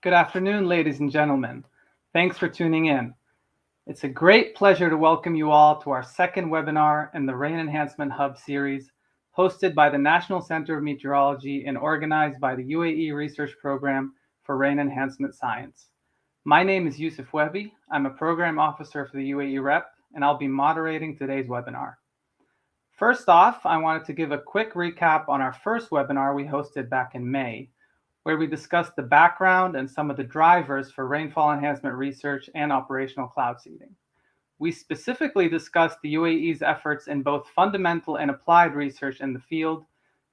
Good afternoon, ladies and gentlemen. Thanks for tuning in. It's a great pleasure to welcome you all to our second webinar in the Rain Enhancement Hub series, hosted by the National Center of Meteorology and organized by the UAE Research Program for Rain Enhancement Science. My name is Yusuf Wehbi. I'm a program officer for the UAE REP, and I'll be moderating today's webinar. First off, I wanted to give a quick recap on our first webinar we hosted back in May, where we discussed the background and some of the drivers for rainfall enhancement research and operational cloud seeding. We specifically discussed the UAE's efforts in both fundamental and applied research in the field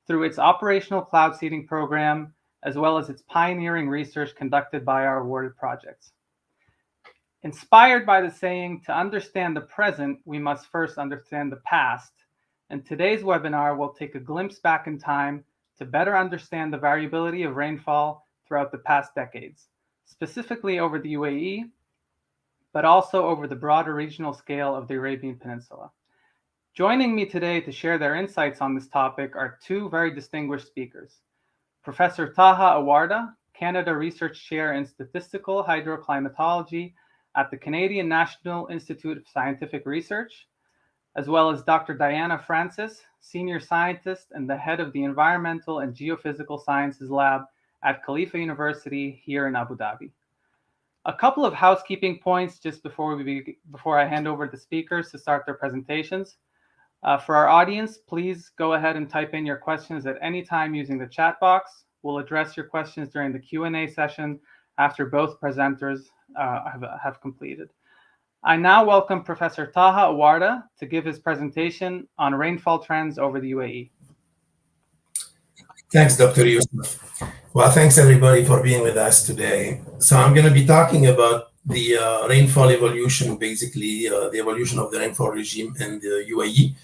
through its operational cloud seeding program, as well as its pioneering research conducted by our awarded projects. Inspired by the saying, to understand the present, we must first understand the past. And today's webinar will take a glimpse back in time to better understand the variability of rainfall throughout the past decades, specifically over the UAE, but also over the broader regional scale of the Arabian Peninsula. Joining me today to share their insights on this topic are two very distinguished speakers. Professor Taha Awarda, Canada Research Chair in Statistical Hydroclimatology at the Canadian National Institute of Scientific Research, as well as Dr. Diana Francis, Senior Scientist and the head of the Environmental and Geophysical Sciences Lab at Khalifa University here in Abu Dhabi. A couple of housekeeping points just before I hand over to the speakers to start their presentations. For our audience, please go ahead and type in your questions at any time using the chat box. We'll address your questions during the Q&A session after both presenters have completed. I now welcome Professor Taha Awarda to give his presentation on rainfall trends over the UAE. Thanks, Dr. Yusuf. Well, thanks everybody for being with us today. So I'm going to be talking about the rainfall evolution, basically the evolution of the rainfall regime in the UAE.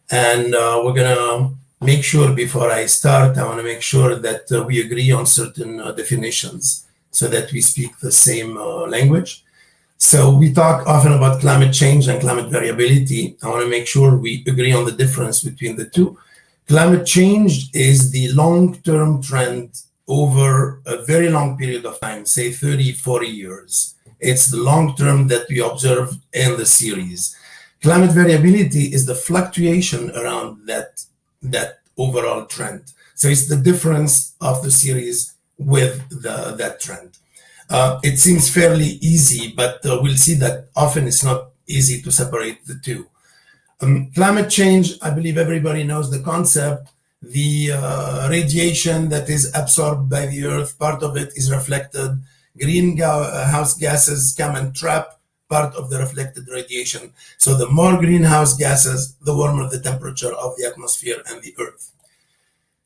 And we're going to make sure, before I start, I want to make sure that we agree on certain definitions so that we speak the same language. So we talk often about climate change and climate variability. I want to make sure we agree on the difference between the two. Climate change is the long-term trend over a very long period of time, say 30, 40 years. It's the long term that we observe in the series. Climate variability is the fluctuation around that overall trend. So it's the difference of the series with that trend. It seems fairly easy, but we'll see that often it's not easy to separate the two. Climate change, I believe everybody knows the concept. The radiation that is absorbed by the Earth, part of it is reflected. Greenhouse gases come and trap part of the reflected radiation. So the more greenhouse gases, the warmer the temperature of the atmosphere and the Earth.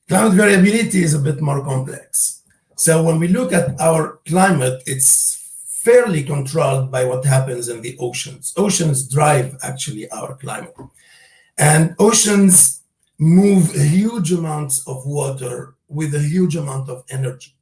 Climate variability is a bit more complex. So when we look at our climate, it's fairly controlled by what happens in the oceans. Oceans drive actually our climate. And oceans move huge amounts of water with a huge amount of energy.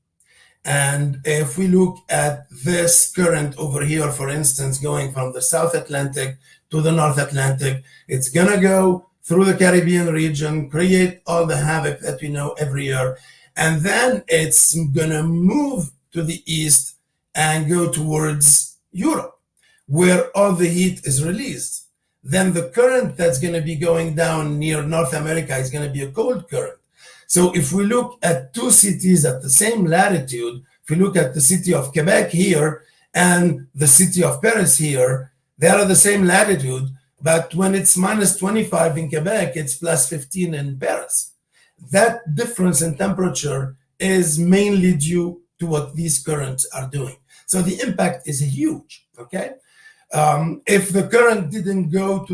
And if we look at this current over here, for instance, going from the South Atlantic to the North Atlantic, it's going to go through the Caribbean region, create all the havoc that we know every year. And then it's going to move to the east and go towards Europe, where all the heat is released. Then the current that's going to be going down near North America is going to be a cold current. So if we look at two cities at the same latitude, if we look at the city of Quebec here and the city of Paris here, they are the same latitude, but when it's minus 25 in Quebec, it's plus 15 in Paris. That difference in temperature is mainly due to what these currents are doing. So the impact is huge, okay? If the current didn't go to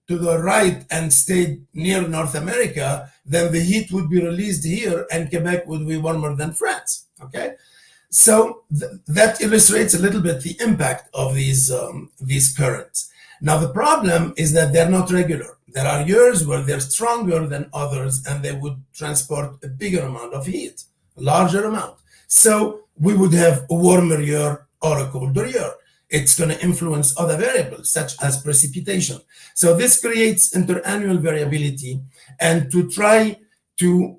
the right and stayed near North America, then the heat would be released here and Quebec would be warmer than France, okay? So that illustrates a little bit the impact of these currents. Now, the problem is that they're not regular. There are years where they're stronger than others and they would transport a bigger amount of heat, a larger amount. So we would have a warmer year or a colder year. It's going to influence other variables such as precipitation. So this creates interannual variability. And to try to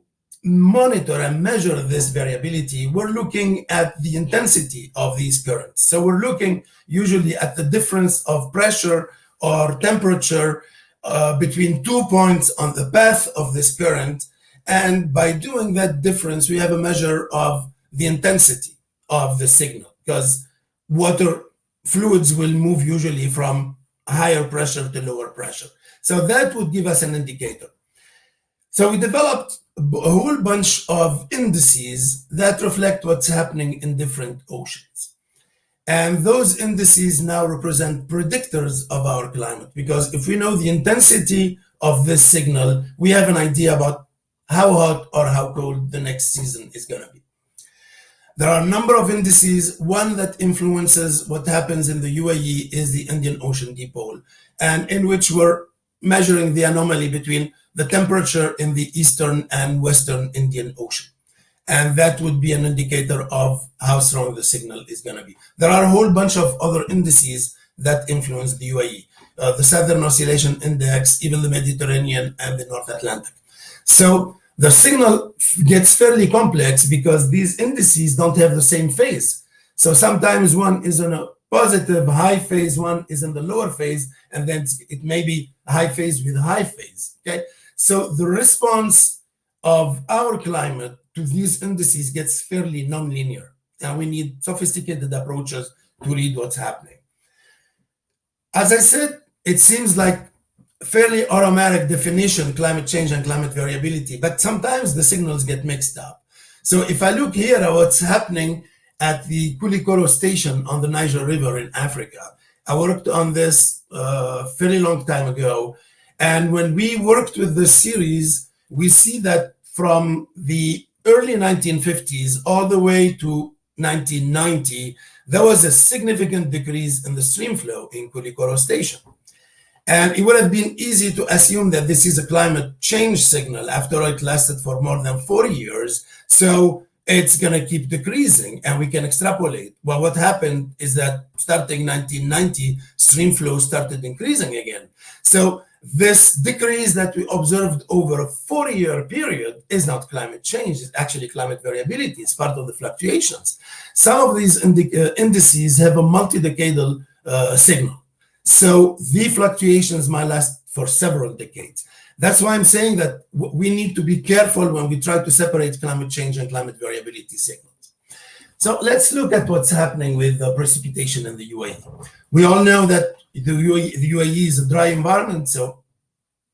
monitor and measure this variability, we're looking at the intensity of these currents. So we're looking usually at the difference of pressure or temperature between 2 points on the path of this current. And by doing that difference, we have a measure of the intensity of the signal, because water fluids will move usually from higher pressure to lower pressure. So that would give us an indicator. So we developed a whole bunch of indices that reflect what's happening in different oceans. And those indices now represent predictors of our climate, because if we know the intensity of this signal, we have an idea about how hot or how cold the next season is going to be. There are a number of indices. One that influences what happens in the UAE is the Indian Ocean dipole, and in which we're measuring the anomaly between the temperature in the eastern and western Indian Ocean. And that would be an indicator of how strong the signal is going to be. There are a whole bunch of other indices that influence the UAE, the Southern Oscillation Index, even the Mediterranean and the North Atlantic. So the signal gets fairly complex because these indices don't have the same phase. So sometimes one is in a positive high phase, one is in the lower phase, and then it may be high phase with high phase. Okay, so the response of our climate to these indices gets fairly nonlinear, and we need sophisticated approaches to read what's happening. As I said, it seems like fairly automatic definition, climate change and climate variability, but sometimes the signals get mixed up. So if I look here at what's happening at the Koulikoro station on the Niger River in Africa, I worked on this a fairly long time ago. And when we worked with this series, we see that from the early 1950s all the way to 1990, there was a significant decrease in the stream flow in Koulikoro station. And it would have been easy to assume that this is a climate change signal. After all, it lasted for more than 40 years. So it's going to keep decreasing and we can extrapolate. Well, what happened is that starting 1990, stream flow started increasing again. So this decrease that we observed over a 40-year period is not climate change. It's actually climate variability. It's part of the fluctuations. Some of these indices have a multi-decadal signal. So the fluctuations might last for several decades. That's why I'm saying that we need to be careful when we try to separate climate change and climate variability signals. So let's look at what's happening with precipitation in the UAE. We all know that the UAE is a dry environment, so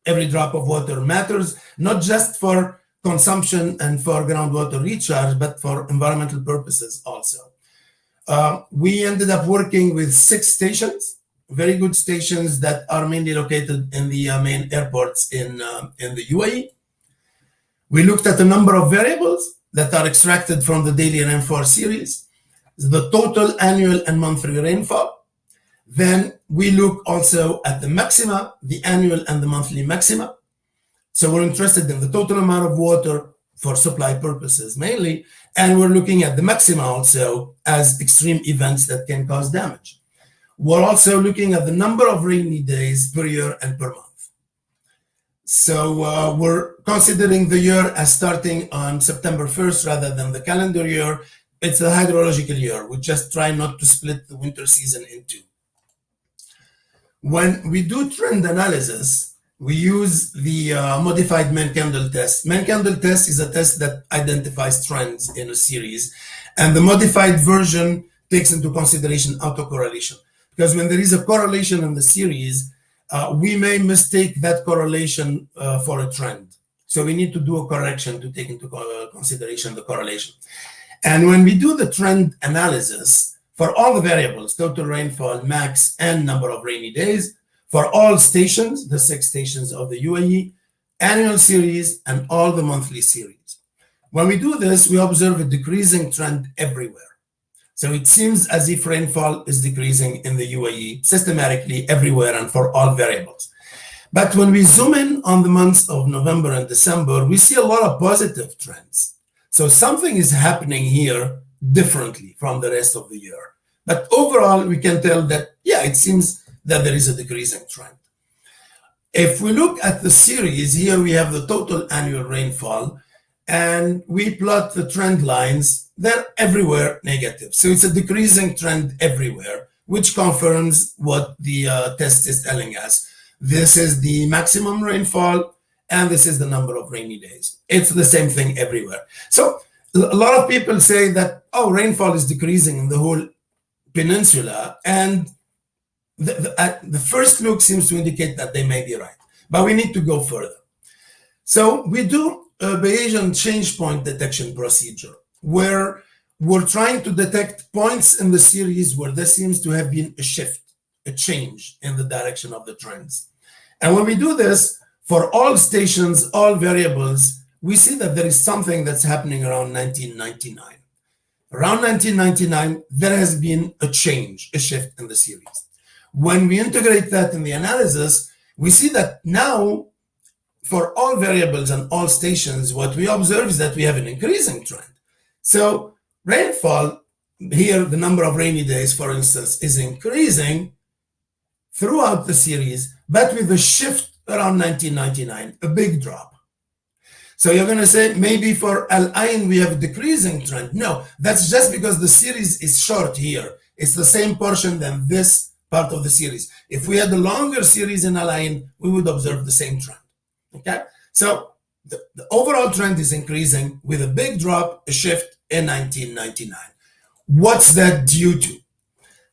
every drop of water matters, not just for consumption and for groundwater recharge, but for environmental purposes also. We ended up working with 6 stations, very good stations that are mainly located in the main airports in the UAE. We looked at a number of variables that are extracted from the daily rainfall series, the total annual and monthly rainfall. Then we look also at the maxima, the annual and the monthly maxima. So we're interested in the total amount of water for supply purposes mainly, and we're looking at the maxima also as extreme events that can cause damage. We're also looking at the number of rainy days per year and per month. So we're considering the year as starting on September 1st rather than the calendar year. It's a hydrological year. We just try not to split the winter season in 2. When we do trend analysis, we use the modified Mann-Kendall test. Mann-Kendall test is a test that identifies trends in a series, and the modified version takes into consideration autocorrelation. Because when there is a correlation in the series, we may mistake that correlation for a trend. So we need to do a correction to take into consideration the correlation. And when we do the trend analysis for all the variables, total rainfall, max, and number of rainy days, for all stations, the 6 stations of the UAE, annual series, and all the monthly series. When we do this, we observe a decreasing trend everywhere. So it seems as if rainfall is decreasing in the UAE systematically everywhere and for all variables. But when we zoom in on the months of November and December, we see a lot of positive trends. So something is happening here differently from the rest of the year. But overall, we can tell that, yeah, it seems that there is a decreasing trend. If we look at the series, here we have the total annual rainfall. and we plot the trend lines. They're everywhere negative. So it's a decreasing trend everywhere, which confirms what the test is telling us. This is the maximum rainfall, and this is the number of rainy days. It's the same thing everywhere. So a lot of people say that, oh, rainfall is decreasing in the whole peninsula, and the first look seems to indicate that they may be right. But we need to go further. So we do a Bayesian change point detection procedure, where we're trying to detect points in the series where there seems to have been a shift, a change in the direction of the trends. And when we do this for all stations, all variables, we see that there is something that's happening around 1999. Around 1999, there has been a change, a shift in the series. When we integrate that in the analysis, we see that now, for all variables and all stations, what we observe is that we have an increasing trend. So rainfall, here the number of rainy days, for instance, is increasing throughout the series, but with a shift around 1999, a big drop. So you're going to say, maybe for Al-Ain we have a decreasing trend. No, that's just because the series is short here. It's the same portion than this part of the series. If we had a longer series in Al-Ain, we would observe the same trend. Okay, so the overall trend is increasing with a big drop, a shift in 1999. What's that due to?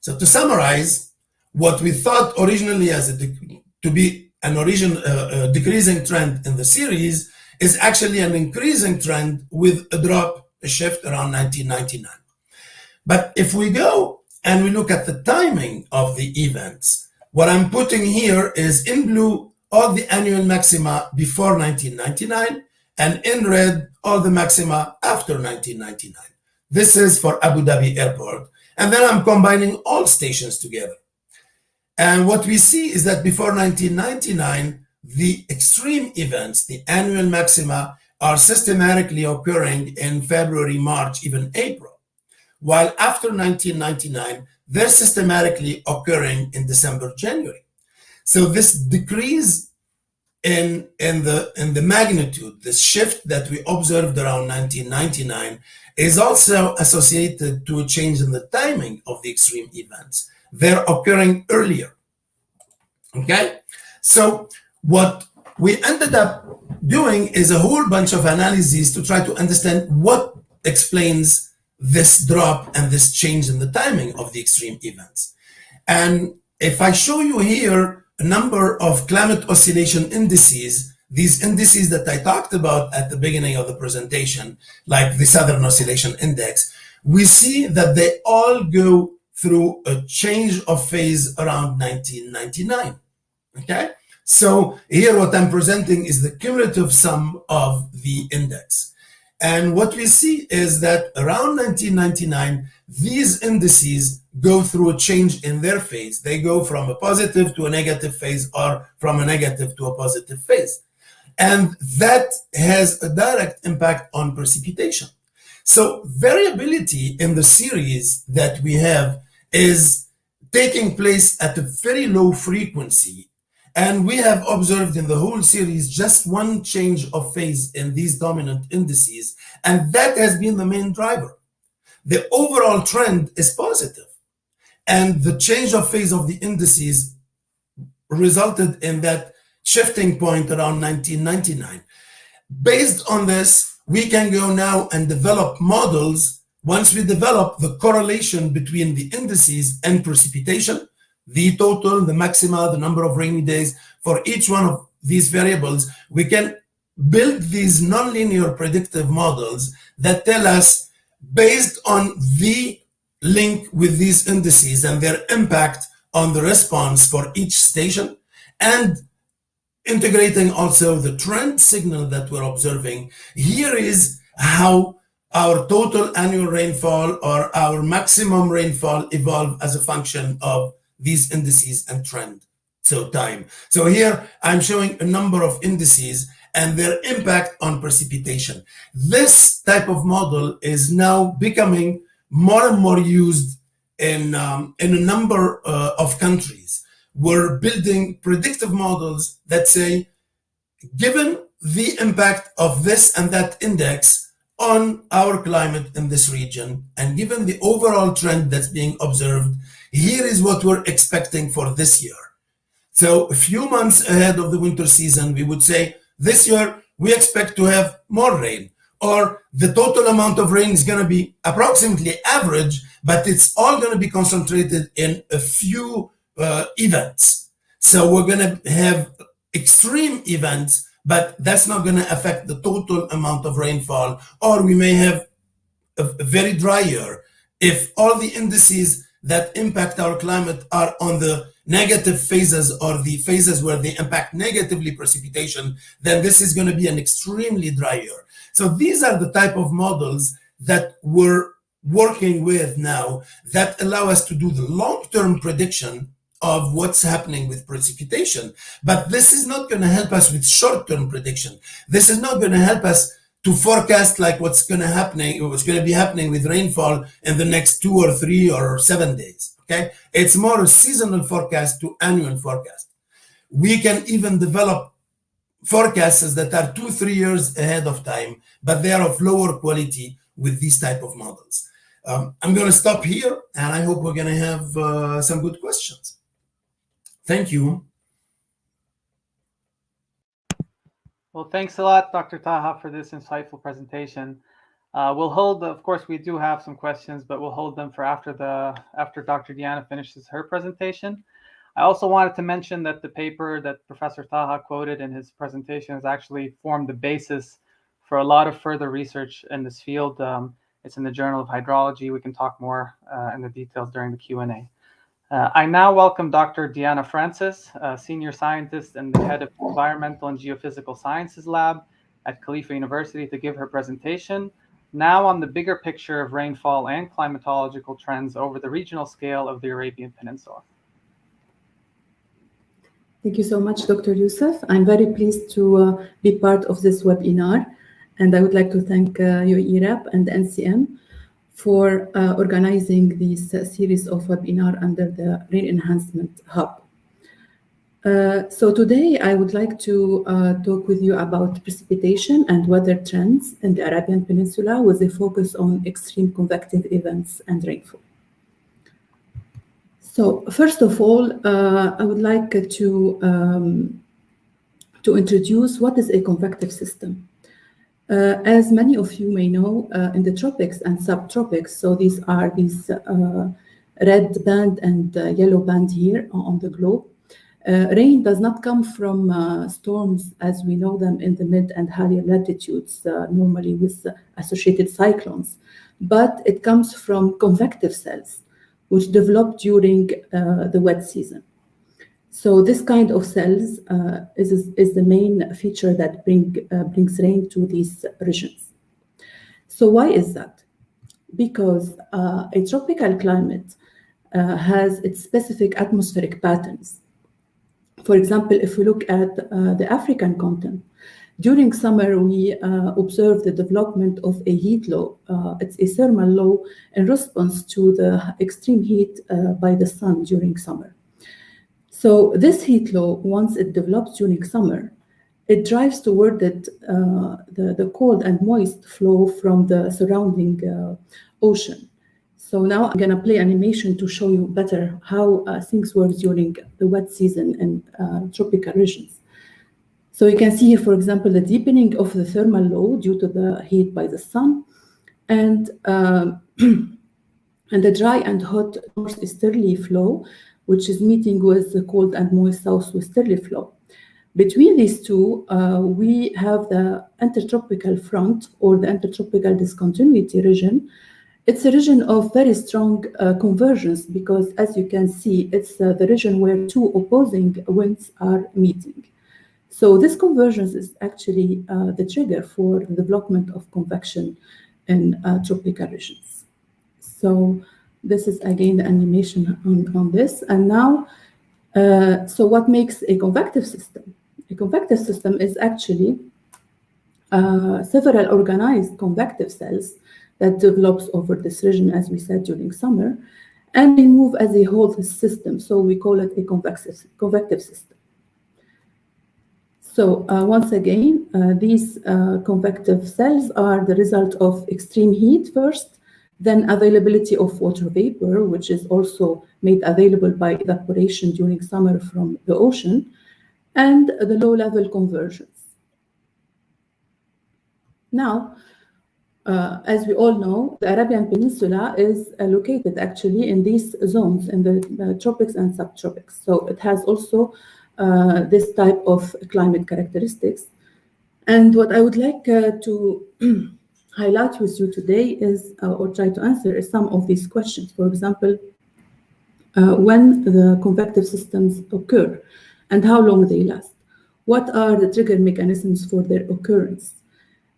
So to summarize, what we thought originally as to be an decreasing trend in the series is actually an increasing trend with a drop, a shift around 1999. But if we go and we look at the timing of the events, what I'm putting here is in blue all the annual maxima before 1999, and in red, all the maxima after 1999. This is for Abu Dhabi Airport. And then I'm combining all stations together. And what we see is that before 1999, the extreme events, the annual maxima, are systematically occurring in February, March, even April. While after 1999, they're systematically occurring in December, January. So this decrease in the magnitude, this shift that we observed around 1999, is also associated to a change in the timing of the extreme events. They're occurring earlier. Okay, so what we ended up doing is a whole bunch of analyses to try to understand what explains this drop and this change in the timing of the extreme events. And if I show you here a number of climate oscillation indices, these indices that I talked about at the beginning of the presentation, like the Southern Oscillation Index, we see that they all go through a change of phase around 1999. Okay, so here what I'm presenting is the cumulative sum of the index. And what we see is that around 1999, these indices go through a change in their phase. They go from a positive to a negative phase, or from a negative to a positive phase. And that has a direct impact on precipitation. So variability in the series that we have is taking place at a very low frequency. And we have observed in the whole series just one change of phase in these dominant indices, and that has been the main driver. The overall trend is positive, and the change of phase of the indices resulted in that shifting point around 1999. Based on this, we can go now and develop models. Once we develop the correlation between the indices and precipitation, the total, the maxima, the number of rainy days, for each one of these variables, we can build these nonlinear predictive models that tell us, based on the link with these indices and their impact on the response for each station, and integrating also the trend signal that we're observing, here is how our total annual rainfall or our maximum rainfall evolve as a function of these indices and trend, so time. So here I'm showing a number of indices and their impact on precipitation. This type of model is now becoming more and more used in a number of countries. We're building predictive models that say, given the impact of this and that index on our climate in this region. And given the overall trend that's being observed, here is what we're expecting for this year. So a few months ahead of the winter season, we would say this year we expect to have more rain, or the total amount of rain is going to be approximately average, but it's all going to be concentrated in a few events. So we're going to have extreme events, but that's not going to affect the total amount of rainfall, or we may have a very dry year. If all the indices that impact our climate are on the negative phases, or the phases where they impact negatively precipitation, then this is going to be an extremely dry year. So these are the type of models that we're working with now that allow us to do the long-term prediction of what's happening with precipitation. But this is not going to help us with short-term prediction. This is not going to help us to forecast like what's going to be happening with rainfall in the next 2 or 3 or 7 days. Okay, it's more a seasonal forecast to annual forecast. We can even develop forecasts that are 2-3 years ahead of time, but they are of lower quality with these type of models. I'm going to stop here, and I hope we're going to have some good questions. Thank you. Well, thanks a lot, Dr. Taha, for this insightful presentation. We'll hold, of course, we do have some questions, but we'll hold them for after Dr. Diana finishes her presentation. I also wanted to mention that the paper that Professor Taha quoted in his presentation has actually formed the basis for a lot of further research in this field. It's in the Journal of Hydrology. We can talk more in the details during the Q&A. I now welcome Dr. Diana Francis, Senior Scientist and the Head of Environmental and Geophysical Sciences Lab at Khalifa University, to give her presentation, now on the bigger picture of rainfall and climatological trends over the regional scale of the Arabian Peninsula. Thank you so much, Dr. Youssef. I'm very pleased to be part of this webinar, and I would like to thank UAE and NCM for organizing this series of webinar under the Rain Enhancement Hub. So today I would like to talk with you about precipitation and weather trends in the Arabian Peninsula, with a focus on extreme convective events and rainfall. So first of all, I would like to introduce what is a convective system. As many of you may know, in the tropics and subtropics, so these are these red band and yellow band here on the globe, rain does not come from storms as we know them in the mid and higher latitudes, normally with associated cyclones, but it comes from convective cells, which develop during the wet season. So this kind of cells is the main feature that brings rain to these regions. So why is that? Because a tropical climate has its specific atmospheric patterns. For example, if we look at the African continent, during summer we observe the development of a heat low. It's a thermal low in response to the extreme heat by the sun during summer. So this heat low, once it develops during summer, it drives toward it the cold and moist flow from the surrounding ocean. So now I'm going to play animation to show you better how things work during the wet season in tropical regions. So you can see here, for example, the deepening of the thermal low due to the heat by the sun, and the dry and hot northeasterly flow, which is meeting with the cold and moist southwesterly flow. Between these two, we have the intertropical front, or the intertropical discontinuity region. It's a region of very strong convergence, because as you can see, it's the region where two opposing winds are meeting. So this convergence is actually the trigger for the development of convection in tropical regions. So this is again the animation on this. And now, so what makes a convective system? A convective system is actually several organized convective cells that develops over this region, as we said, during summer, and they move as a whole system. So we call it a convective system. So once again, these convective cells are the result of extreme heat first, then availability of water vapor, which is also made available by evaporation during summer from the ocean, and the low-level conversions. Now, as we all know, the Arabian Peninsula is located actually in these zones, in the tropics and subtropics. So it has also this type of climate characteristics. And what I would like to highlight with you today is, or try to answer, is some of these questions. For example, when the convective systems occur and how long they last. What are the trigger mechanisms for their occurrence?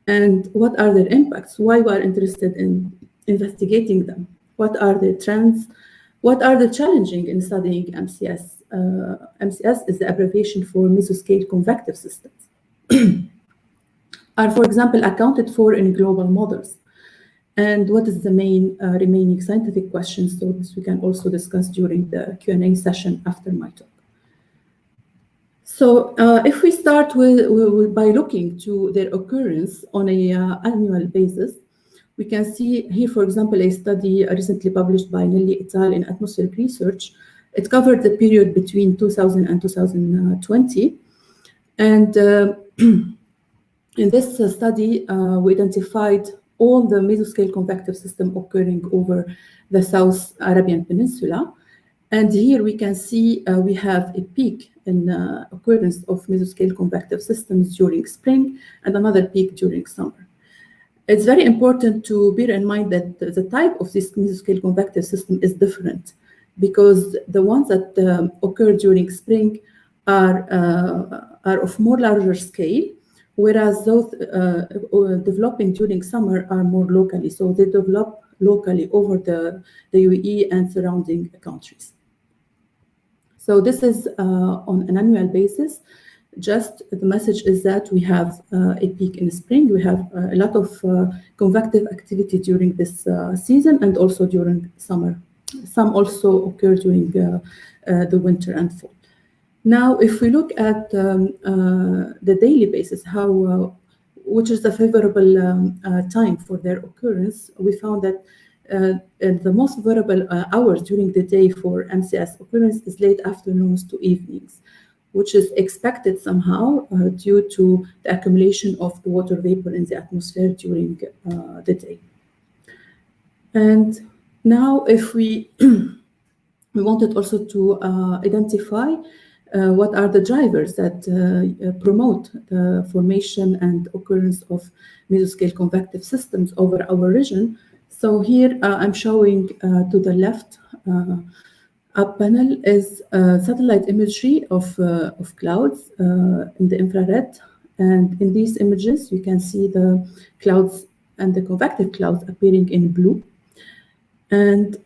And what are their impacts? Why we are interested in investigating them? What are the trends? What are the challenging in studying MCS? MCS is the abbreviation for mesoscale convective systems. Are, for example, accounted for in global models? And what is the main remaining scientific questions? So this we can also discuss during the Q&A session after my talk. So if we start by looking to their occurrence on an annual basis, we can see here, for example, a study recently published by Nelly et al. In Atmospheric Research. It covered the period between 2000 and 2020. And in this study, we identified all the mesoscale convective system occurring over the South Arabian Peninsula. And here we can see we have a peak in occurrence of mesoscale convective systems during spring and another peak during summer. It's very important to bear in mind that the type of this mesoscale convective system is different, because the ones that occur during spring are of more larger scale, whereas those developing during summer are more locally. So they develop locally over the UAE and surrounding countries. So this is on an annual basis. Just the message is that we have a peak in spring. We have a lot of convective activity during this season and also during summer. Some also occur during the winter and fall. Now, if we look at the daily basis, which is the favorable time for their occurrence, we found that the most favorable hours during the day for MCS occurrence is late afternoons to evenings, which is expected somehow due to the accumulation of the water vapor in the atmosphere during the day. And now, if we wanted also to identify what are the drivers that promote the formation and occurrence of mesoscale convective systems over our region. So here I'm showing to the left up panel is satellite imagery of clouds in the infrared. And in these images, you can see the clouds and the convective clouds appearing in blue. And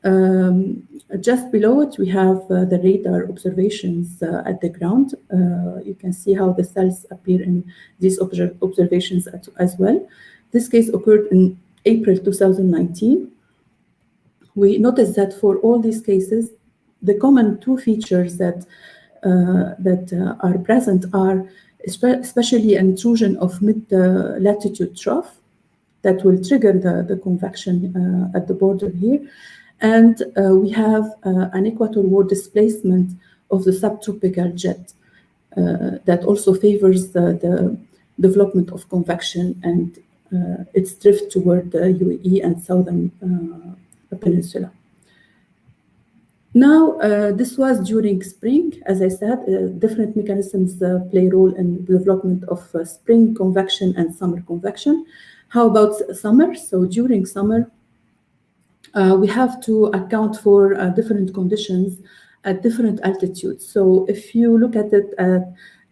just below it, we have the radar observations at the ground. You can see how the cells appear in these observations as well. This case occurred in April 2019. We noticed that for all these cases, the common two features that are present are especially an intrusion of mid-latitude trough that will trigger the convection at the border here. And we have an equator-ward displacement of the subtropical jet that also favors the development of convection and its drift toward the UAE and southern peninsula. Now, this was during spring. As I said, different mechanisms play a role in the development of spring convection and summer convection. How about summer? So during summer, we have to account for different conditions at different altitudes. So if you look at it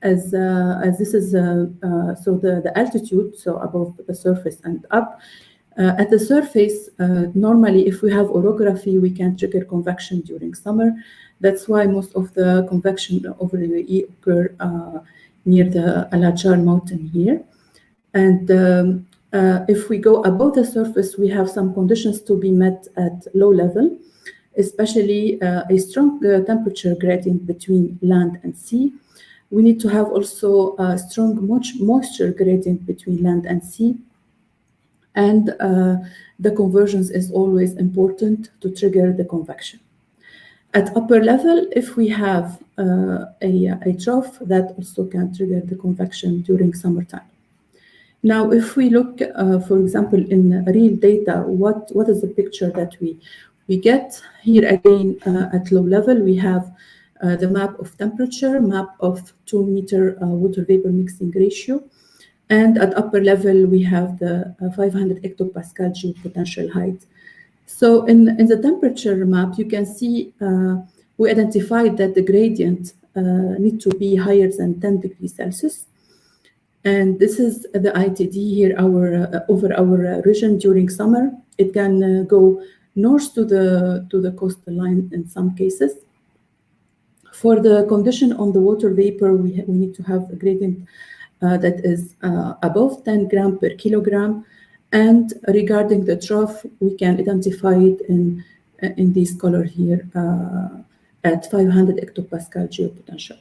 as this is so the altitude, so above the surface and up. At the surface, normally if we have orography, we can trigger convection during summer. That's why most of the convection over the UAE occur near the Al-Hajar mountain here. And if we go above the surface, we have some conditions to be met at low level, especially a strong temperature gradient between land and sea, We need to have also a strong moisture gradient between land and sea. And the convergence is always important to trigger the convection. At upper level, if we have a trough, that also can trigger the convection during summertime. Now, if we look, for example, in real data, what is the picture that we get? Here again, at low level, we have the map of temperature, map of 2-meter water vapor mixing ratio. And at upper level, we have the 500 hectopascal geopotential height. So in the temperature map, you can see we identified that the gradient need to be higher than 10 degrees Celsius. And this is the ITD here over our region during summer. It can go north to the coastal line in some cases. For the condition on the water vapor, we need to have a gradient that is above 10 gram per kilogram. And regarding the trough, we can identify it in this color here at 500 hectopascal geopotential.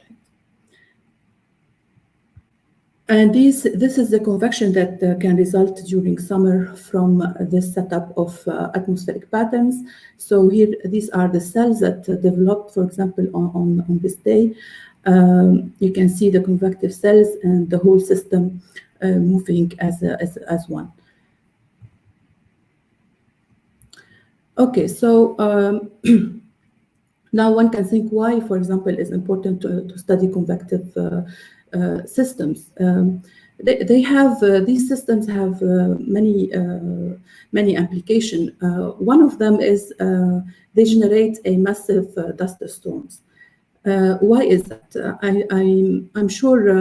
And this is the convection that can result during summer from this setup of atmospheric patterns. So here, these are the cells that developed, for example, on this day. You can see the convective cells and the whole system moving as one. Okay, so now one can think why, for example, it's important to study convective systems. They have these systems have many applications. One of them is they generate a massive dust storms. Why is that? I'm sure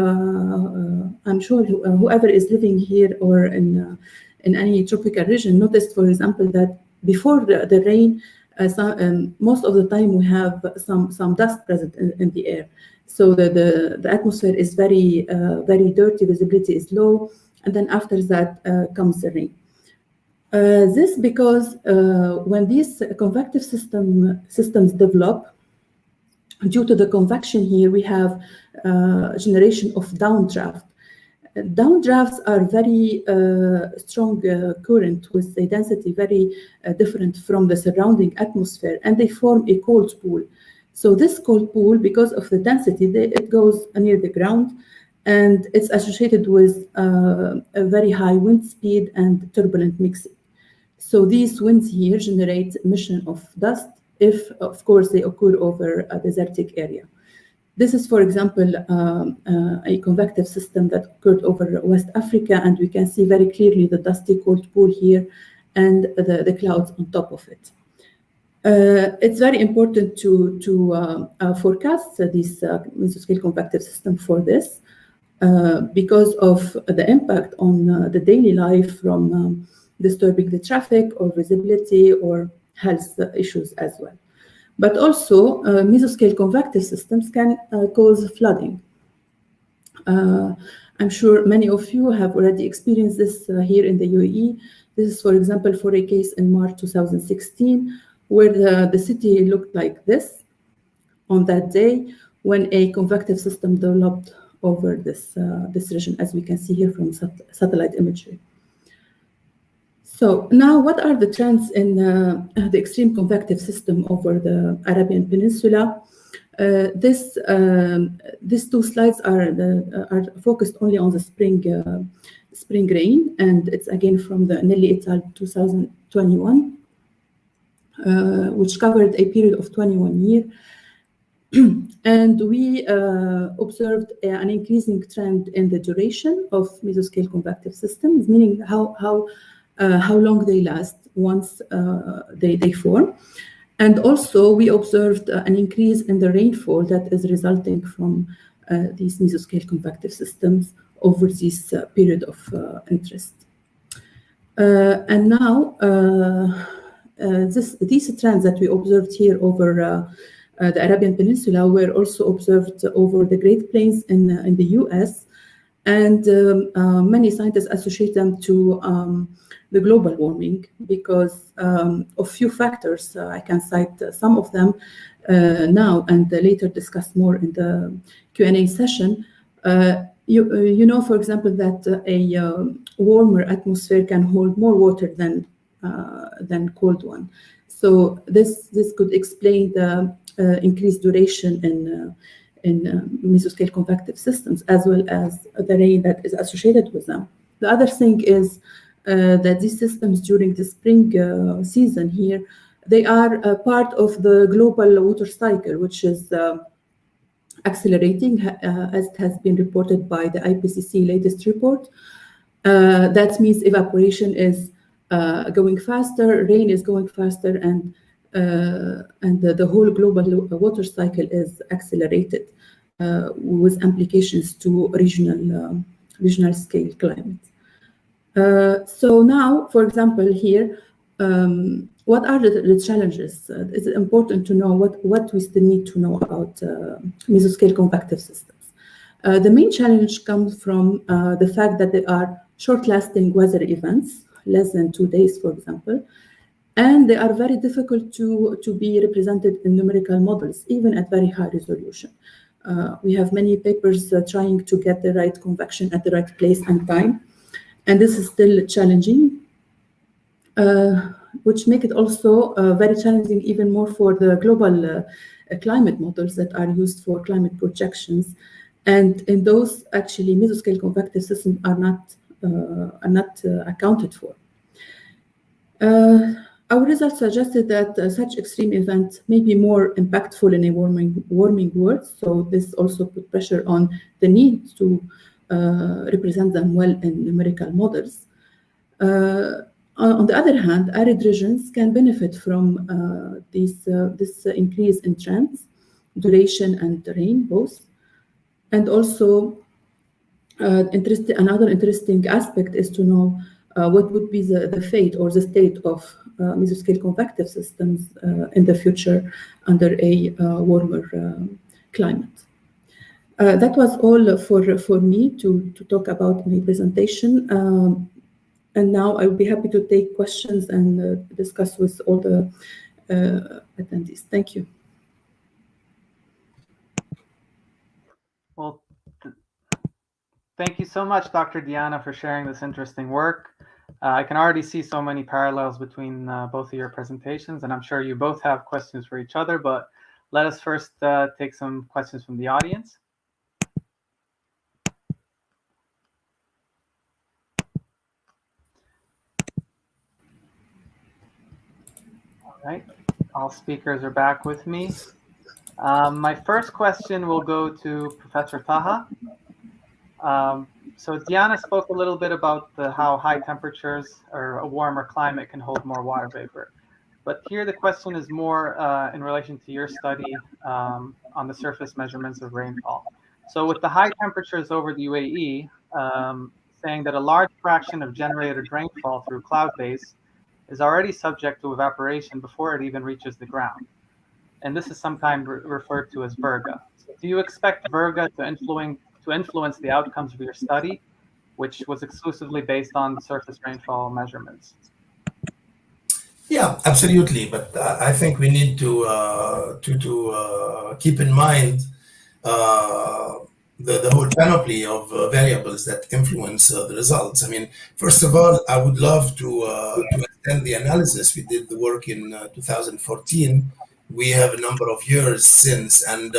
whoever is living here or in any tropical region noticed, for example, that before the rain, most of the time we have some dust present in the air. So the atmosphere is very dirty, visibility is low, and then after that comes the rain. This because when these convective systems develop, due to the convection here, we have generation of downdraft. Downdrafts are very strong current with a density very different from the surrounding atmosphere, and they form a cold pool. So this cold pool, because of the density, it goes near the ground, and it's associated with a very high wind speed and turbulent mixing. So these winds here generate emission of dust if, of course, they occur over a desertic area. This is, for example, a convective system that occurred over West Africa, and we can see very clearly the dusty cold pool here and the clouds on top of it. It's very important to forecast this mesoscale convective system for this because of the impact on the daily life from disturbing the traffic or visibility or health issues as well. But also, mesoscale convective systems can cause flooding. I'm sure many of you have already experienced this here in the UAE. This is, for example, for a case in March 2016, where the city looked like this on that day when a convective system developed over this region, as we can see here from satellite imagery. So now, what are the trends in the extreme convective system over the Arabian Peninsula? These two slides are focused only on the spring rain, and it's again from the Nelly et al. 2021. Which covered a period of 21 years. And we observed an increasing trend in the duration of mesoscale convective systems, meaning how long they last once they form. And also we observed an increase in the rainfall that is resulting from these mesoscale convective systems over this period of interest. And now, these trends that we observed here over the Arabian Peninsula were also observed over the Great Plains in the US. And many scientists associate them to the global warming because of few factors. I can cite some of them now and later discuss more in the Q&A session. You know, for example, that a warmer atmosphere can hold more water than cold one. So this could explain the increased duration in mesoscale convective systems, as well as the rain that is associated with them. The other thing is that these systems during the spring season here, they are a part of the global water cycle, which is accelerating, as it has been reported by the IPCC latest report. That means evaporation is going faster, rain is going faster, and the whole global water cycle is accelerated with implications to regional scale climate. So now, for example, here, what are the challenges? It's important to know what we still need to know about mesoscale convective systems. The main challenge comes from the fact that they are short-lasting weather events, less than 2 days, for example, and they are very difficult to be represented in numerical models, even at very high resolution. We have many papers trying to get the right convection at the right place and time, and this is still challenging, which make it also very challenging even more for the global climate models that are used for climate projections. And in those, actually, mesoscale convective systems are not accounted for. Our results suggested that such extreme events may be more impactful in a warming world, so this also put pressure on the need to represent them well in numerical models. On the other hand, arid regions can benefit from this increase in trends, duration and rain both. And also, another interesting aspect is to know what would be the fate or the state of mesoscale convective systems in the future under a warmer climate. That was all for me to talk about my presentation. And now I would be happy to take questions and discuss with all the attendees. Thank you. Well, thank you so much, Dr. Diana, for sharing this interesting work. I can already see so many parallels between both of your presentations, and I'm sure you both have questions for each other, but let us first take some questions from the audience. All right, all speakers are back with me. My first question will go to Professor Taha. So Diana spoke a little bit about how high temperatures or a warmer climate can hold more water vapor. But here the question is more in relation to your study on the surface measurements of rainfall. So with the high temperatures over the UAE, saying that a large fraction of generated rainfall through cloud base is already subject to evaporation before it even reaches the ground. And this is sometimes referred to as virga. So do you expect virga to influence the outcomes of your study, which was exclusively based on surface rainfall measurements? Yeah, absolutely. But I think we need to keep in mind the whole panoply of variables that influence the results. I mean, first of all, I would love to extend the analysis. We did the work in 2014. We have a number of years since, and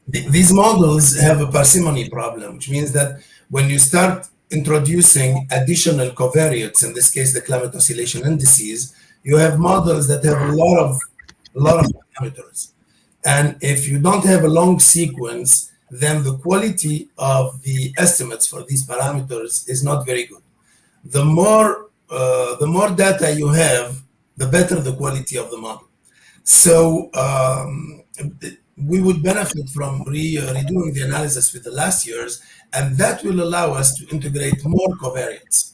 these models have a parsimony problem, which means that when you start introducing additional covariates, in this case the climate oscillation indices, you have models that have a lot of parameters. And if you don't have a long sequence, then the quality of the estimates for these parameters is not very good. The more data you have, the better the quality of the model. So we would benefit from redoing the analysis with the last years, and that will allow us to integrate more covariates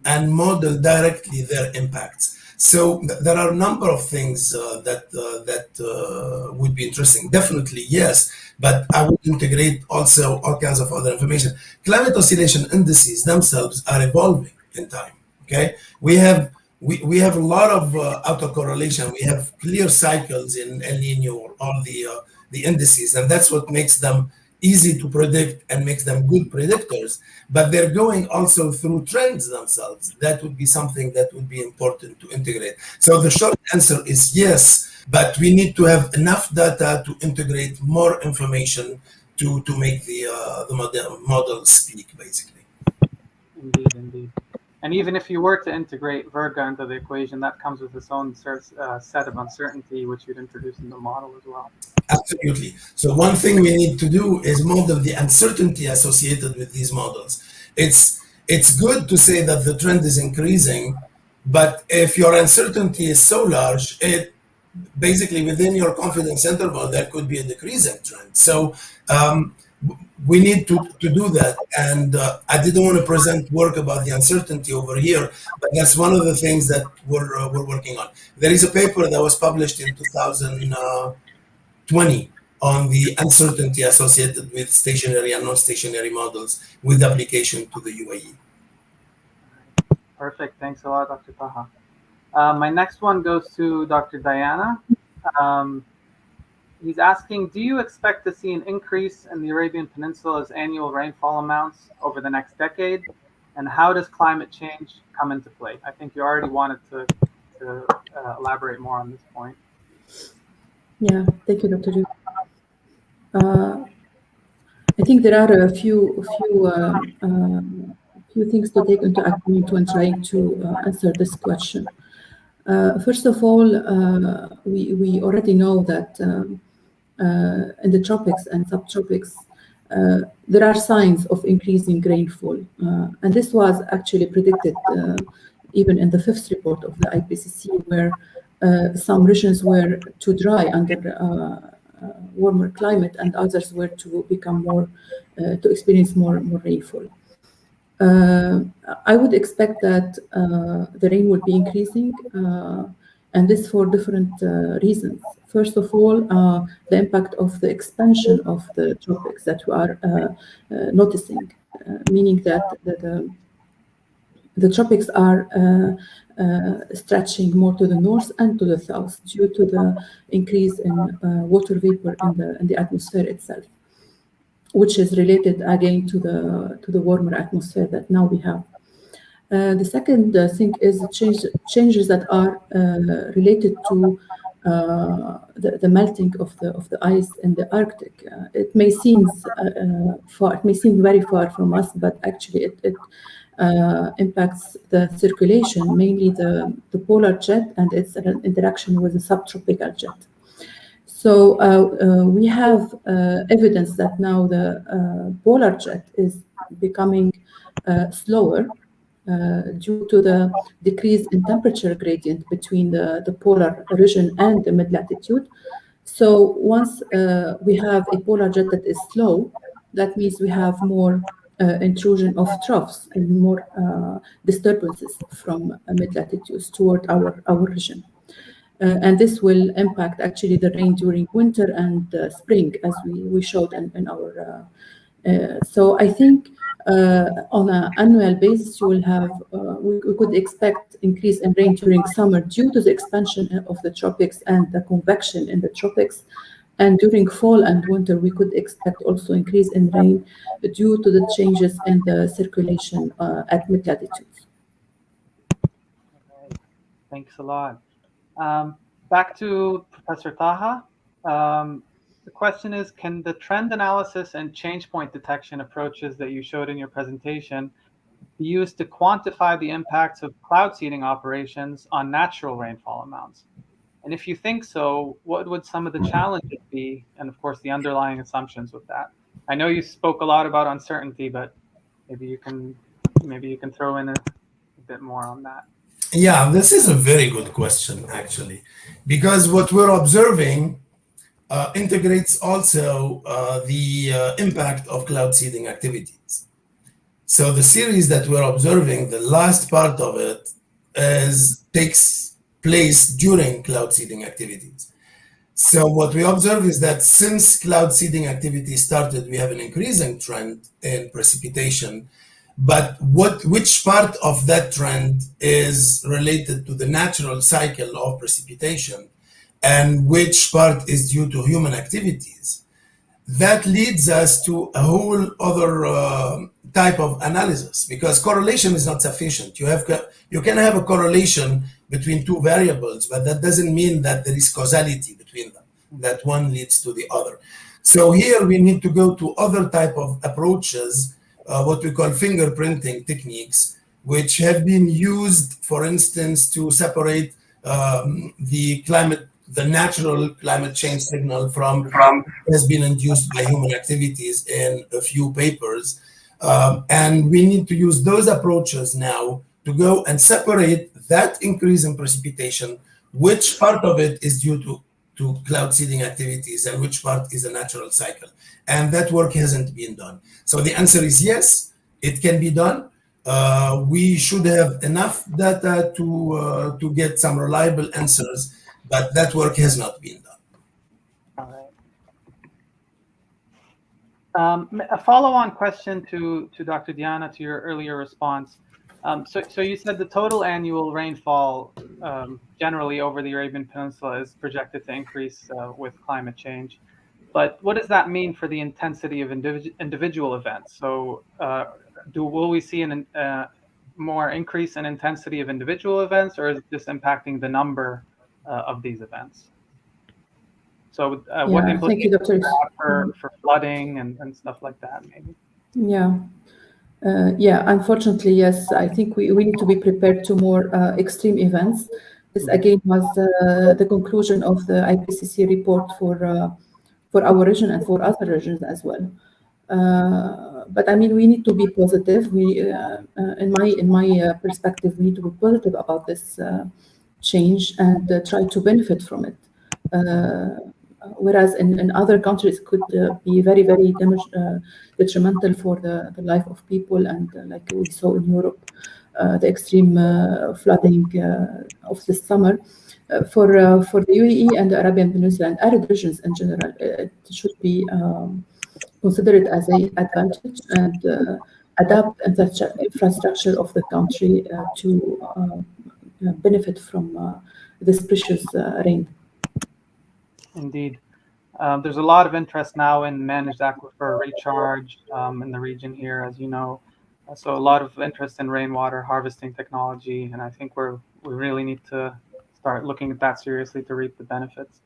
and model directly their impacts. So there are a number of things that would be interesting. Definitely, yes, but I would integrate also all kinds of other information. Climate oscillation indices themselves are evolving in time. Okay, we have a lot of autocorrelation. We have clear cycles in El Nino or all the indices, and that's what makes them easy to predict and makes them good predictors. But they're going also through trends themselves. That would be something that would be important to integrate. So the short answer is yes, but we need to have enough data to integrate more information to make the model speak, basically. Indeed, indeed. And even if you were to integrate Virga into the equation, that comes with its own set of uncertainty, which you'd introduce in the model as well. Absolutely. So one thing we need to do is model the uncertainty associated with these models. It's good to say that the trend is increasing, but if your uncertainty is so large, it basically within your confidence interval, there could be a decreasing trend. So we need to do that. And I didn't want to present work about the uncertainty over here, but that's one of the things that we're working on. There is a paper that was published in 2020 on the uncertainty associated with stationary and non-stationary models with application to the UAE. Perfect. Thanks a lot, Dr. Taha. My next one goes to Dr. Diana. He's asking, do you expect to see an increase in the Arabian Peninsula's annual rainfall amounts over the next decade? And how does climate change come into play? I think you already wanted to elaborate more on this point. Yeah, thank you, Dr. Yu. I think there are a few things to take into account when trying to answer this question. First of all, we already know that in the tropics and subtropics, there are signs of increasing rainfall. And this was actually predicted even in the fifth report of the IPCC, where some regions were too dry under warmer climate and others were to become to experience more rainfall. I would expect that the rain will be increasing, and this for different reasons. First of all, the impact of the expansion of the tropics that we are noticing, meaning that the tropics are stretching more to the north and to the south due to the increase in water vapor in the atmosphere itself, which is related again to the warmer atmosphere that now we have. The second thing is changes that are related to the melting of the ice in the Arctic. It may seem very far from us, but actually it impacts the circulation, mainly the polar jet and its interaction with the subtropical jet. So we have evidence that now the polar jet is becoming slower due to the decrease in temperature gradient between the polar region and the mid-latitude. So once we have a polar jet that is slow, that means we have more intrusion of troughs and more disturbances from mid-latitudes toward our region. And this will impact actually the rain during winter and spring, as we showed in our. So I think on an annual basis, you will have we could expect increase in rain during summer due to the expansion of the tropics and the convection in the tropics. And during fall and winter, we could expect also increase in rain due to the changes in the circulation at mid-latitudes. Okay. Thanks a lot. Back to Professor Taha. The question is, can the trend analysis and change point detection approaches that you showed in your presentation be used to quantify the impacts of cloud seeding operations on natural rainfall amounts? And if you think so, what would some of the challenges be, and of course the underlying assumptions with that? I know you spoke a lot about uncertainty, but maybe you can throw in a bit more on that. Yeah, this is a very good question, actually, because what we're observing integrates also the impact of cloud seeding activities. So the series that we're observing, the last part of it takes place during cloud seeding activities. So what we observe is that since cloud seeding activity started, we have an increasing trend in precipitation. But which part of that trend is related to the natural cycle of precipitation and which part is due to human activities? That leads us to a whole other type of analysis, because correlation is not sufficient. You can have a correlation between two variables, but that doesn't mean that there is causality between them, that one leads to the other. So here we need to go to other type of approaches, what we call fingerprinting techniques, which have been used, for instance, to separate the natural climate change signal from has been induced by human activities in a few papers. And we need to use those approaches now to go and separate that increase in precipitation, which part of it is due to cloud seeding activities and which part is a natural cycle. And that work hasn't been done. So the answer is yes, it can be done. We should have enough data to get some reliable answers, but that work has not been done. All right. A follow-on question to Dr. Diana, to your earlier response. So you said the total annual rainfall generally over the Arabian Peninsula is projected to increase with climate change. But what does that mean for the intensity of individual events? So will we see a more increase in intensity of individual events, or is this impacting the number of these events? So what implications for flooding and stuff like that, maybe? Yeah, unfortunately, yes. I think we need to be prepared to more extreme events. This again was the conclusion of the IPCC report for our region and for other regions as well. But I mean, we need to be positive. In my perspective, we need to be positive about this change and try to benefit from it. Whereas in other countries it could be very, very detrimental for the life of people, and like we saw in Europe, the extreme flooding of this summer. For the UAE and the Arabian Peninsula and Arab regions in general, it should be considered as an advantage and adapt the infrastructure of the country to benefit from this precious rain. Indeed. There's a lot of interest now in managed aquifer recharge in the region here, as you know. So a lot of interest in rainwater harvesting technology, and I think we really need to start looking at that seriously to reap the benefits.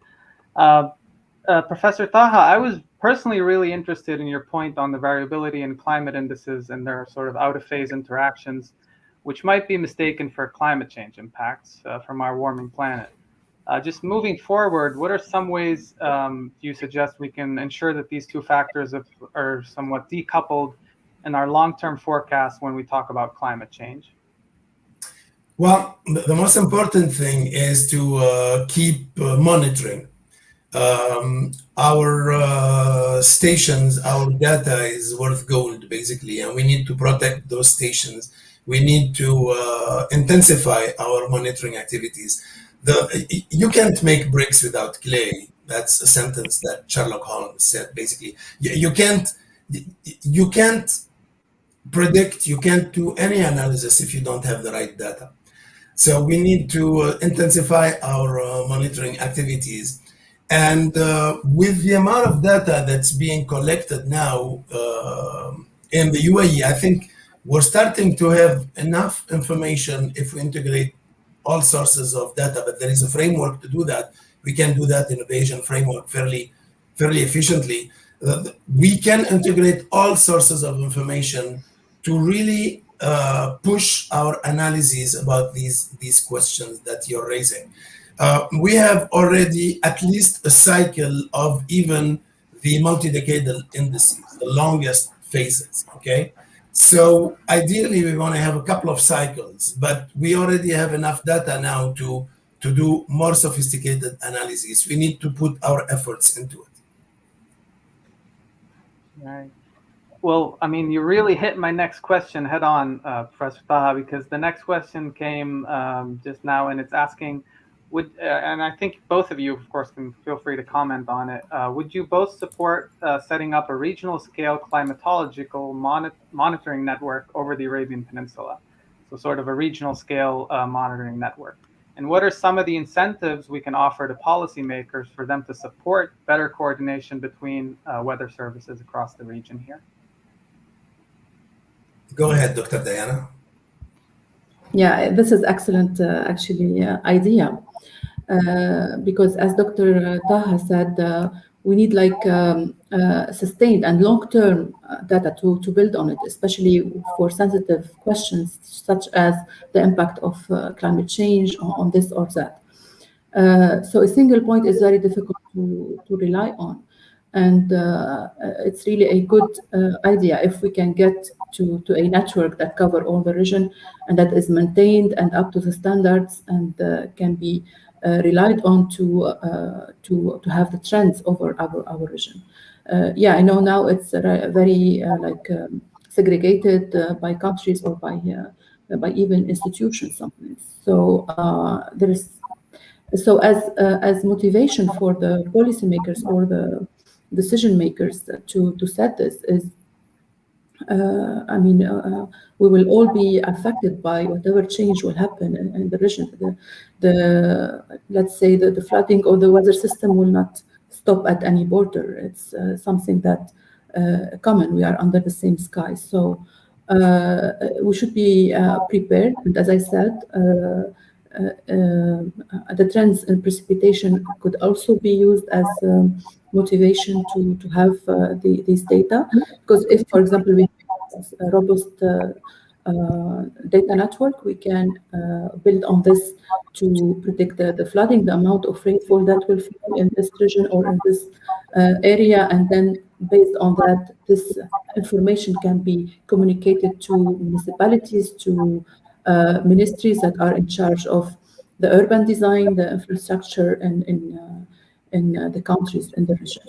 Professor Taha, I was personally really interested in your point on the variability in climate indices and their sort of out-of-phase interactions, which might be mistaken for climate change impacts from our warming planet. Just moving forward, what are some ways you suggest we can ensure that these two factors are somewhat decoupled in our long-term forecast when we talk about climate change? Well, the most important thing is to keep monitoring. Our stations, our data is worth gold, basically, and we need to protect those stations. We need to intensify our monitoring activities. You can't make bricks without clay. That's a sentence that Sherlock Holmes said, basically. You can't predict, you can't do any analysis if you don't have the right data. So we need to intensify our monitoring activities. And with the amount of data that's being collected now in the UAE, I think we're starting to have enough information if we integrate all sources of data, but there is a framework to do that. We can do that in a Bayesian framework fairly efficiently. We can integrate all sources of information to really push our analyses about these questions that you're raising. We have already at least a cycle of even the multi-decadal indices, the longest phases, okay? So ideally, we want to have a couple of cycles, but we already have enough data now to do more sophisticated analyses. We need to put our efforts into it. Right. Well, I mean, you really hit my next question head on, Professor Taha, because the next question came just now, and it's asking, And I think both of you, of course, can feel free to comment on it. Would you both support setting up a regional scale climatological monitoring network over the Arabian Peninsula? So sort of a regional scale monitoring network. And what are some of the incentives we can offer to policymakers for them to support better coordination between weather services across the region here? Go ahead, Dr. Diana. Yeah, this is excellent, idea. Because as Dr. Taha said, we need sustained and long-term data to build on it, especially for sensitive questions such as the impact of climate change on this or that. So a single point is very difficult to rely on. And it's really a good idea if we can get to a network that cover all the region and that is maintained and up to the standards and can be relied on to have the trends over our region. I know now it's very segregated by countries or by even institutions sometimes. So as motivation for the policymakers or the decision makers to set this is, we will all be affected by whatever change will happen in the region. Let's say the flooding or the weather system will not stop at any border. It's something that common. We are under the same sky, so we should be prepared. And as I said, the trends in precipitation could also be used as motivation to have these data, because if, for example, we have a robust data network, we can build on this to predict the flooding, the amount of rainfall that will fall in this region or in this area, and then based on that, this information can be communicated to municipalities, to ministries that are in charge of the urban design, the infrastructure, and in the countries in the region.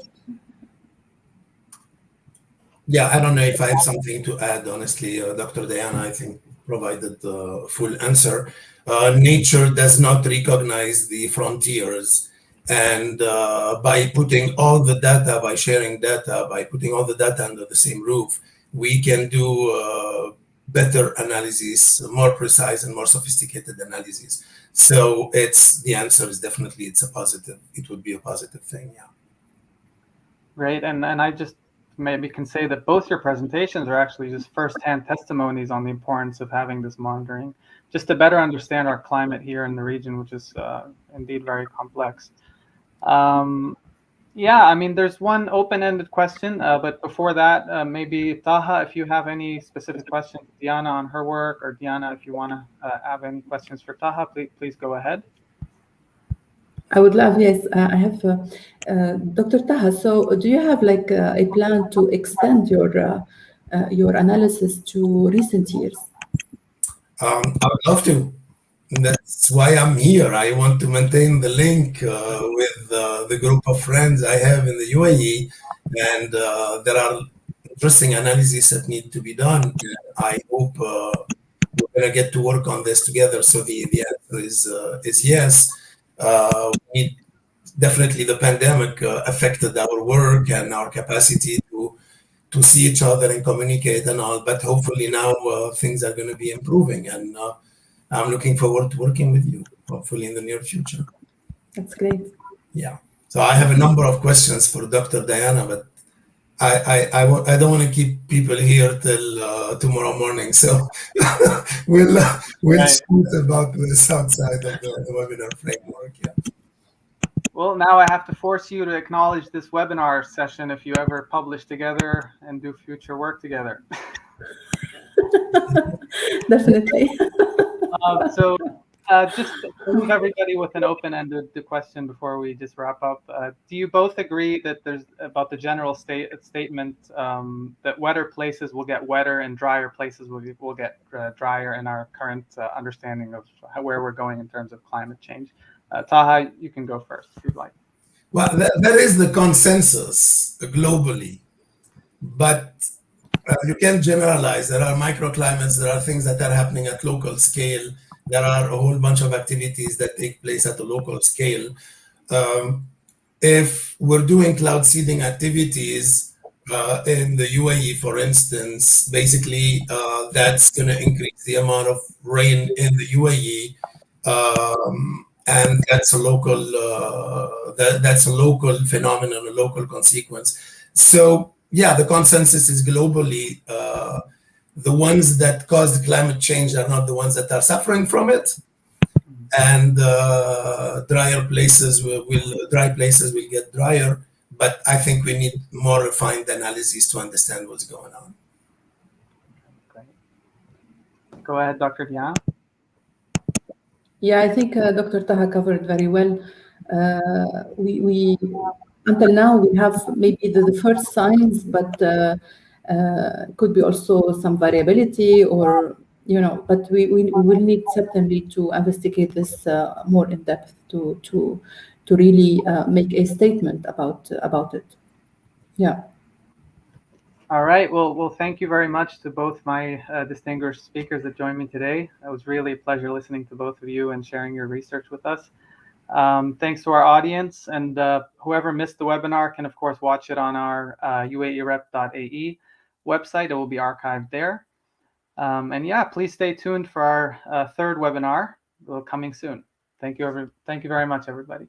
Yeah, I don't know if I have something to add, honestly. Dr. Diana, I think, provided the full answer. Nature does not recognize the frontiers. And by putting all the data, by sharing data, by putting all the data under the same roof, we can do better analysis, more precise and more sophisticated analysis. So the answer is definitely it's a positive. It would be a positive thing, yeah. Great, and I just maybe can say that both your presentations are actually just firsthand testimonies on the importance of having this monitoring, just to better understand our climate here in the region, which is indeed very complex. There's one open-ended question, but before that, maybe Taha, if you have any specific questions, Diana on her work, or Diana, if you want to have any questions for Taha, please go ahead. I would love, yes, I have Dr. Taha. So do you have a plan to extend your analysis to recent years? I would love to. That's why I'm here. I want to maintain the link with the group of friends I have in the UAE, and there are interesting analyses that need to be done. I hope we're going to get to work on this together. So the answer is yes. Definitely the pandemic affected our work and our capacity to see each other and communicate and all, but hopefully now things are going to be improving, and I'm looking forward to working with you, hopefully in the near future. That's great. Yeah. So I have a number of questions for Dr. Diana, but I don't want to keep people here till tomorrow morning. So we'll speak about this outside of the webinar framework. Yeah. Well, now I have to force you to acknowledge this webinar session if you ever publish together and do future work together. Definitely. Just to leave everybody with an open-ended question before we just wrap up. Do you both agree that there's about the general statement that wetter places will get wetter and drier places will get drier in our current understanding of where we're going in terms of climate change? Taha, you can go first if you'd like. Well, that is the consensus globally, but you can't generalize. There are microclimates, there are things that are happening at local scale there are a whole bunch of activities that take place at a local scale. If we're doing cloud seeding activities in the UAE, for instance, basically that's going to increase the amount of rain in the UAE, and that's a local that's a local phenomenon, a local consequence. So yeah, the consensus is globally the ones that caused climate change are not the ones that are suffering from it, and dry places will get drier. But I think we need more refined analyses to understand what's going on. Great. Go ahead, Dr. Diana. Yeah, I think Dr. Taha covered very well. We until now we have maybe the first signs, but could be also some variability, or but we will need certainly to investigate this more in depth to really make a statement about it. Yeah. All right. Well, thank you very much to both my distinguished speakers that joined me today. It was really a pleasure listening to both of you and sharing your research with us. Thanks to our audience, and whoever missed the webinar can, of course, watch it on our uaerep.ae website. It will be archived there. And yeah, please stay tuned for our third webinar coming soon. Thank you very much, everybody.